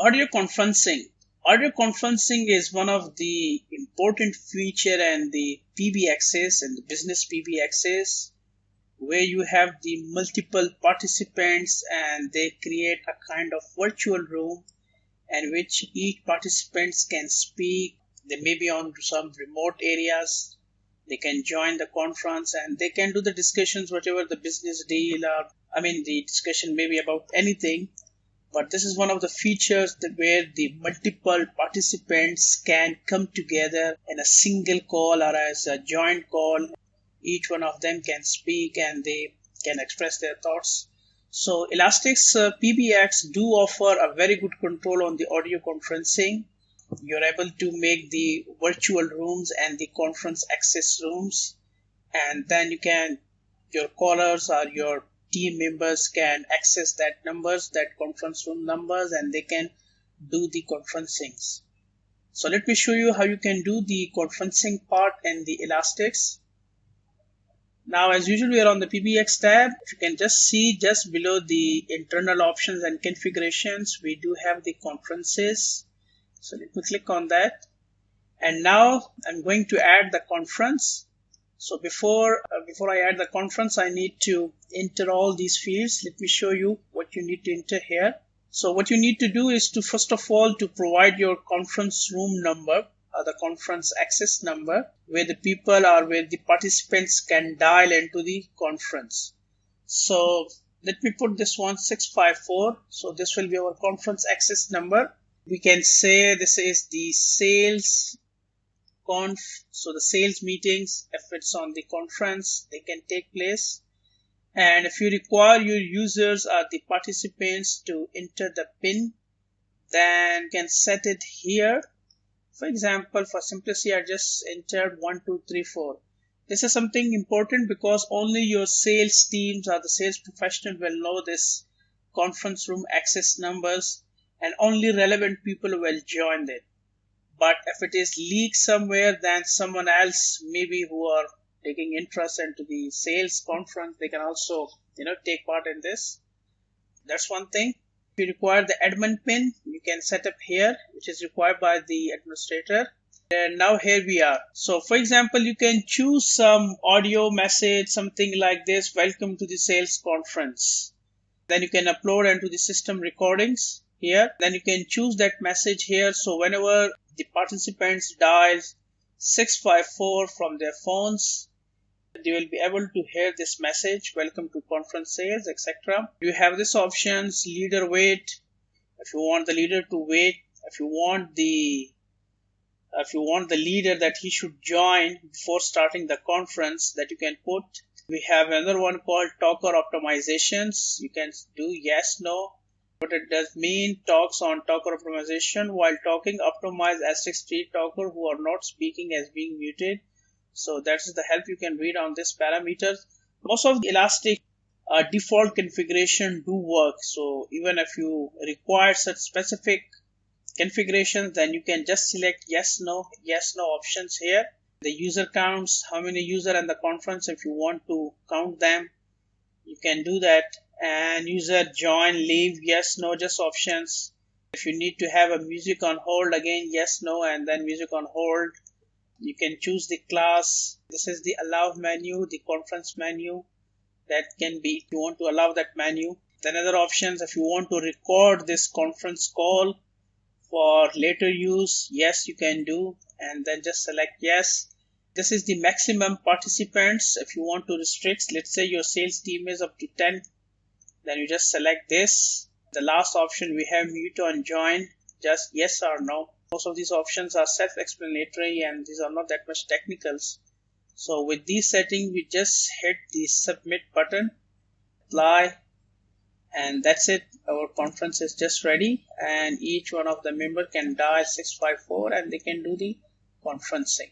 Audio conferencing. Audio conferencing is one of the important feature and the PBXs and the business PBXs where you have the multiple participants and they create a kind of virtual room in which each participants can speak. They may be on some remote areas. They can join the conference and they can do the discussions, whatever the business deal or the discussion may be about anything. But this is one of the features that where the multiple participants can come together in a single call or as a joint call. Each one of them can speak and they can express their thoughts. So Elastic's PBX do offer a very good control on the audio conferencing. You're able to make the virtual rooms and the conference access rooms, and then your callers or your team members can access that conference room numbers, and they can do the conferencings. So let me show you how you can do the conferencing part in the Elastics. Now, as usual, we are on the PBX tab. If you can just see just below the internal options and configurations, we do have the conferences. So let me click on that. And now I'm going to add the conference. So before I add the conference, I need to enter all these fields. Let me show you what you need to enter here. So what you need to do is to first of all to provide your conference room number or the conference access number where the people or where the participants can dial into the conference. So let me put this one 654. So this will be our conference access number. We can say this is the sales conf. So the sales meetings, if it's on the conference, they can take place. And if you require your users or the participants to enter the PIN, then you can set it here. For example, for simplicity, I just entered 1234. This is something important because only your sales teams or the sales professional will know this conference room access numbers, and only relevant people will join it. But if it is leaked somewhere, then someone else maybe who are taking interest into the sales conference, they can also take part in this. That's one thing. If you require the admin pin, you can set up here, which is required by the administrator. And now here we are. So for example, you can choose some audio message, something like this: welcome to the sales conference. Then you can upload into the system recordings here. Then you can choose that message here. So whenever the participants dial 654 from their phones, they will be able to hear this message: welcome to conference sales, etc. You have this options: leader wait. If you want the leader to wait, if you want the leader that he should join before starting the conference, that you can put. We have another one called talker optimizations. You can do yes, no. What it does mean: talks on talker optimization. While talking, optimize *treat talker who are not speaking as being muted. So that's the help you can read on this parameters. Most of the Elastic default configuration do work. So even if you require such specific configurations, then you can just select yes, no options here. The user counts, how many users in the conference, if you want to count them, you can do that. And user join, leave, yes, no, just options. If you need to have a music on hold, again yes, no, and then music on hold. You can choose the class. This is the allow menu, the conference menu. That can be if you want to allow that menu. Then other options, if you want to record this conference call for later use, yes, you can do, and then just select yes. This is the maximum participants. If you want to restrict, let's say your sales team is up to 10, then you just select this. The last option we have mute and join, just yes or no. Most of these options are self-explanatory and these are not that much technicals. So with these settings, we just hit the submit button, apply, and that's it. Our conference is just ready, and each one of the member can dial 654 and they can do the conferencing.